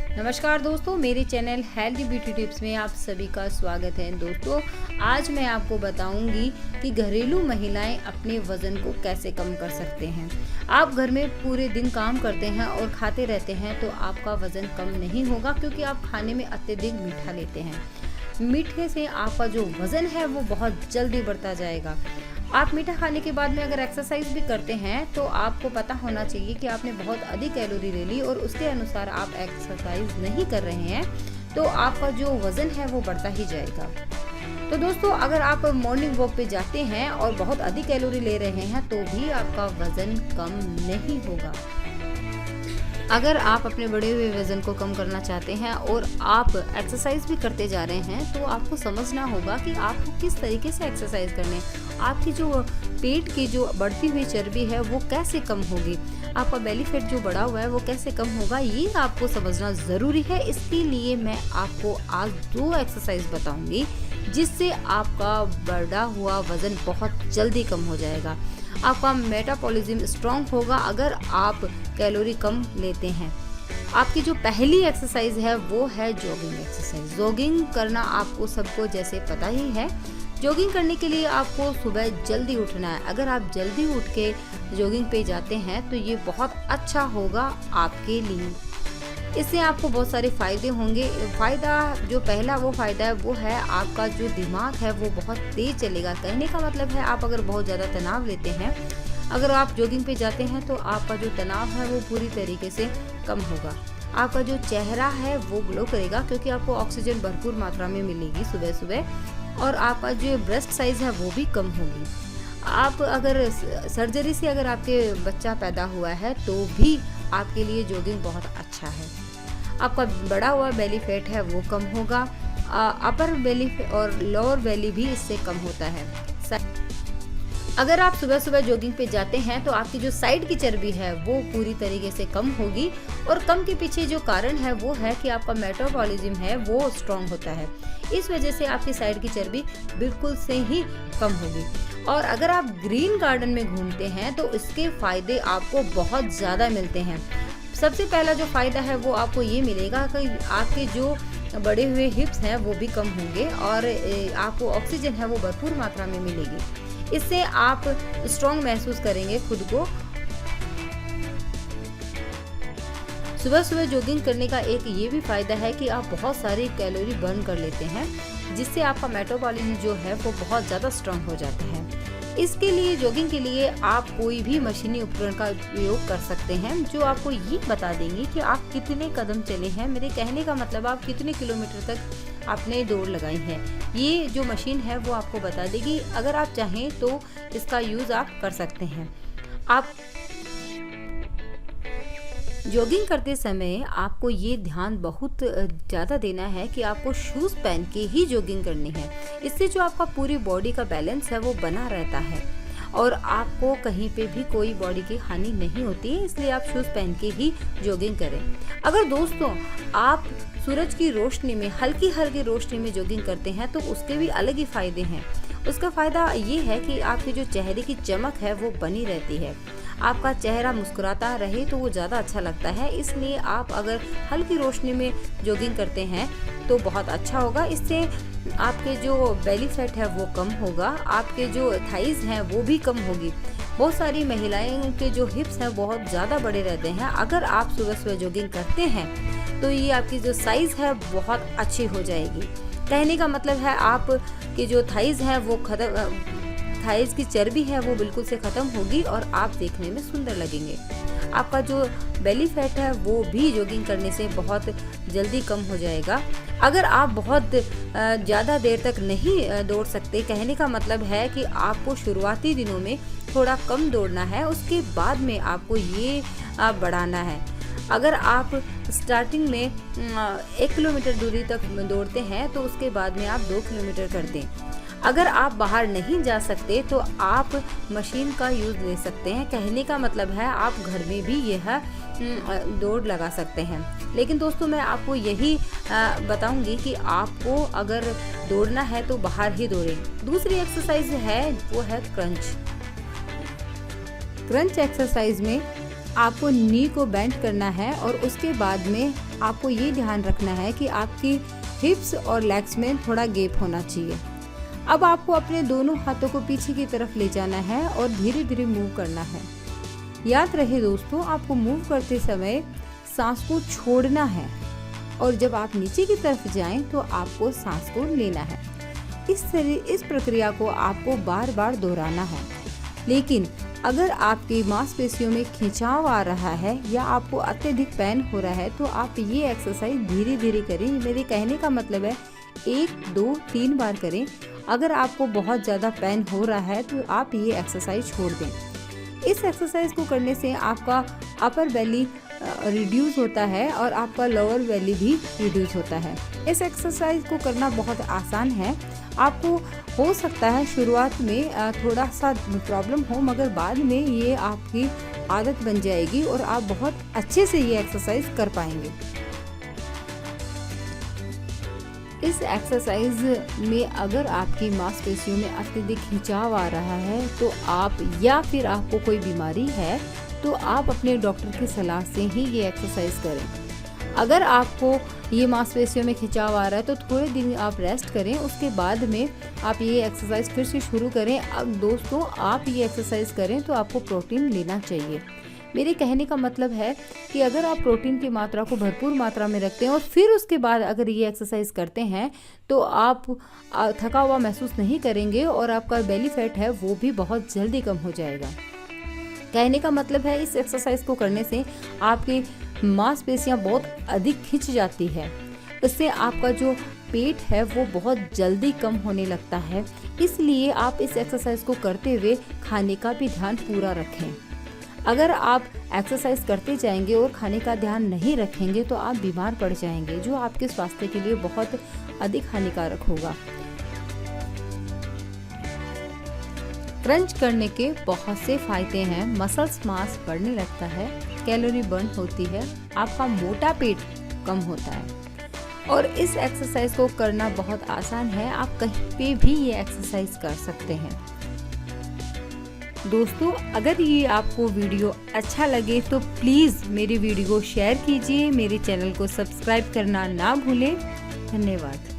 नमस्कार दोस्तों, मेरे चैनल हेल्दी ब्यूटी टिप्स में आप सभी का स्वागत है। दोस्तों, आज मैं आपको बताऊंगी कि घरेलू महिलाएं अपने वज़न को कैसे कम कर सकते हैं। आप घर में पूरे दिन काम करते हैं और खाते रहते हैं तो आपका वज़न कम नहीं होगा, क्योंकि आप खाने में अत्यधिक मीठा लेते हैं। मीठे से आपका जो वज़न है वो बहुत जल्दी बढ़ता जाएगा। आप मीठा खाने के बाद में अगर एक्सरसाइज भी करते हैं तो आपको पता होना चाहिए कि आपने बहुत अधिक कैलोरी ले ली और उसके अनुसार आप एक्सरसाइज नहीं कर रहे हैं तो आपका जो वज़न है वो बढ़ता ही जाएगा। तो दोस्तों, अगर आप मॉर्निंग वॉक पे जाते हैं और बहुत अधिक कैलोरी ले रहे हैं तो भी आपका वज़न कम नहीं होगा। अगर आप अपने बढ़े हुए वज़न को कम करना चाहते हैं और आप एक्सरसाइज भी करते जा रहे हैं तो आपको समझना होगा कि आपको किस तरीके से एक्सरसाइज करने हैं। आपकी जो पेट की जो बढ़ती हुई चर्बी है वो कैसे कम होगी, आपका बेली फैट जो बढ़ा हुआ है वो कैसे कम होगा, ये आपको समझना ज़रूरी है। इसके लिए मैं आपको आज 2 एक्सरसाइज बताऊंगी जिससे आपका बढ़ा हुआ वज़न बहुत जल्दी कम हो जाएगा। आपका मेटाबॉलिज्म स्ट्रांग होगा अगर आप कैलोरी कम लेते हैं। आपकी जो पहली एक्सरसाइज है वो है जॉगिंग एक्सरसाइज। जॉगिंग करना आपको सबको जैसे पता ही है। जॉगिंग करने के लिए आपको सुबह जल्दी उठना है। अगर आप जल्दी उठ के जॉगिंग पे जाते हैं तो ये बहुत अच्छा होगा आपके लिए। इससे आपको बहुत सारे फ़ायदे होंगे। फ़ायदा जो पहला वो फ़ायदा है वो है आपका जो दिमाग है वो बहुत तेज़ चलेगा। कहने का मतलब है आप अगर बहुत ज़्यादा तनाव लेते हैं, अगर आप जॉगिंग पे जाते हैं तो आपका जो तनाव है वो पूरी तरीके से कम होगा। आपका जो चेहरा है वो ग्लो करेगा, क्योंकि आपको ऑक्सीजन भरपूर मात्रा में मिलेगी सुबह सुबह, और आपका जो ब्रेस्ट साइज़ है वो भी कम होगी। आप अगर सर्जरी से अगर आपके बच्चा पैदा हुआ है तो भी आपके लिए जॉगिंग बहुत अच्छा है। आपका बढ़ा हुआ बेली फैट है वो कम होगा। अपर बेली और लोअर बेली भी इससे कम होता है। अगर आप सुबह सुबह जॉगिंग पे जाते हैं तो आपकी जो साइड की चर्बी है वो पूरी तरीके से कम होगी, और कम के पीछे जो कारण है वो है कि आपका मेटाबॉलिज्म है वो स्ट्रांग होता है। इस वजह से आपकी साइड की चर्बी बिल्कुल से ही कम होगी। और अगर आप ग्रीन गार्डन में घूमते हैं तो इसके फायदे आपको बहुत ज़्यादा मिलते हैं। सबसे पहला जो फ़ायदा है वो आपको ये मिलेगा कि आपके जो बढ़े हुए हिप्स हैं वो भी कम होंगे और आपको ऑक्सीजन है वो भरपूर मात्रा में मिलेगी। इससे आप स्ट्रॉन्ग महसूस करेंगे खुद को। सुबह सुबह जॉगिंग करने का एक ये भी फ़ायदा है कि आप बहुत सारी कैलोरी बर्न कर लेते हैं, जिससे आपका मेटाबॉलिज्म जो है वो बहुत ज़्यादा स्ट्रांग हो जाता है। इसके लिए जॉगिंग के लिए आप कोई भी मशीनी उपकरण का उपयोग कर सकते हैं जो आपको ये बता देंगे कि आप कितने कदम चले हैं। मेरे कहने का मतलब आप कितने किलोमीटर तक आपने दौड़ लगाई है, ये जो मशीन है वो आपको बता देगी। अगर आप चाहें तो इसका यूज़ आप कर सकते हैं। आप जॉगिंग करते समय आपको ये ध्यान बहुत ज़्यादा देना है कि आपको शूज़ पहन के ही जॉगिंग करनी है। इससे जो आपका पूरी बॉडी का बैलेंस है वो बना रहता है और आपको कहीं पे भी कोई बॉडी की हानि नहीं होती है, इसलिए आप शूज़ पहन के ही जॉगिंग करें। अगर दोस्तों आप सूरज की रोशनी में, हल्की हल्की रोशनी में जॉगिंग करते हैं तो उसके भी अलग ही फ़ायदे हैं। उसका फ़ायदा ये है कि आपके जो चेहरे की चमक है वो बनी रहती है। आपका चेहरा मुस्कुराता रहे तो वो ज़्यादा अच्छा लगता है। इसलिए आप अगर हल्की रोशनी में जॉगिंग करते हैं तो बहुत अच्छा होगा। इससे आपके जो बेली फैट है वो कम होगा, आपके जो थाइज़ हैं वो भी कम होगी। बहुत सारी महिलाएं के जो हिप्स हैं बहुत ज़्यादा बड़े रहते हैं। अगर आप सुबह सुबह जॉगिंग करते हैं तो ये आपकी जो साइज़ है बहुत अच्छी हो जाएगी। कहने का मतलब है आपके जो थाइज़ हैं वो थाइज़ की चर्बी है वो बिल्कुल से ख़त्म होगी और आप देखने में सुंदर लगेंगे। आपका जो बेली फैट है वो भी जॉगिंग करने से बहुत जल्दी कम हो जाएगा। अगर आप बहुत ज़्यादा देर तक नहीं दौड़ सकते, कहने का मतलब है कि आपको शुरुआती दिनों में थोड़ा कम दौड़ना है, उसके बाद में आपको ये बढ़ाना है। अगर आप स्टार्टिंग में 1 किलोमीटर दूरी तक दौड़ते हैं तो उसके बाद में आप 2 किलोमीटर कर दें। अगर आप बाहर नहीं जा सकते तो आप मशीन का यूज़ ले सकते हैं। कहने का मतलब है आप घर में भी यह दौड़ लगा सकते हैं। लेकिन दोस्तों, मैं आपको यही बताऊंगी कि आपको अगर दौड़ना है तो बाहर ही दौड़ें। दूसरी एक्सरसाइज है वो है क्रंच। क्रंच एक्सरसाइज में आपको नी को बेंड करना है और उसके बाद में आपको ये ध्यान रखना है कि आपकी हिप्स और लेग्स में थोड़ा गैप होना चाहिए। अब आपको अपने दोनों हाथों को पीछे की तरफ ले जाना है और धीरे धीरे मूव करना है। याद रहे दोस्तों, आपको मूव करते समय सांस को छोड़ना है और जब आप नीचे की तरफ जाएं तो आपको सांस को लेना है। इस प्रक्रिया को आपको बार बार दोहराना है। लेकिन अगर आपकी मांसपेशियों में खिंचाव आ रहा है या आपको अत्यधिक पेन हो रहा है तो आप ये एक्सरसाइज धीरे धीरे करें। मेरे कहने का मतलब है 1, 2, 3 बार करें। अगर आपको बहुत ज़्यादा पेन हो रहा है तो आप ये एक्सरसाइज छोड़ दें। इस एक्सरसाइज को करने से आपका अपर बेली रिड्यूस होता है और आपका लोअर बेली भी रिड्यूस होता है। इस एक्सरसाइज को करना बहुत आसान है। आपको हो सकता है शुरुआत में थोड़ा सा प्रॉब्लम हो, मगर बाद में ये आपकी आदत बन जाएगी और आप बहुत अच्छे से ये एक्सरसाइज कर पाएंगे। इस एक्सरसाइज में अगर आपकी मांसपेशियों में अत्यधिक खिंचाव आ रहा है तो आप, या फिर आपको कोई बीमारी है तो आप अपने डॉक्टर की सलाह से ही ये एक्सरसाइज करें। अगर आपको ये मांसपेशियों में खिंचाव आ रहा है तो थोड़े दिन आप रेस्ट करें, उसके बाद में आप ये एक्सरसाइज फिर से शुरू करें। अब दोस्तों, आप ये एक्सरसाइज करें तो आपको प्रोटीन लेना चाहिए। मेरे कहने का मतलब है कि अगर आप प्रोटीन की मात्रा को भरपूर मात्रा में रखते हैं और फिर उसके बाद अगर ये एक्सरसाइज करते हैं तो आप थका हुआ महसूस नहीं करेंगे और आपका बेली फैट है वो भी बहुत जल्दी कम हो जाएगा। कहने का मतलब है इस एक्सरसाइज को करने से आपकी मांसपेशियां बहुत अधिक खिंच जाती है। इससे आपका जो पेट है वो बहुत जल्दी कम होने लगता है। इसलिए आप इस एक्सरसाइज को करते हुए खाने का भी ध्यान पूरा रखें। अगर आप एक्सरसाइज करते जाएंगे और खाने का ध्यान नहीं रखेंगे तो आप बीमार पड़ जाएंगे, जो आपके स्वास्थ्य के लिए बहुत अधिक हानिकारक होगा। क्रंच करने के बहुत से फायदे हैं। मसल्स मास बढ़ने लगता है, कैलोरी बर्न होती है, आपका मोटा पेट कम होता है और इस एक्सरसाइज को करना बहुत आसान है। आप कहीं पे भी ये एक्सरसाइज कर सकते हैं। दोस्तों, अगर ये आपको वीडियो अच्छा लगे तो प्लीज़ मेरी वीडियो को शेयर कीजिए। मेरे चैनल को सब्सक्राइब करना ना भूलें। धन्यवाद।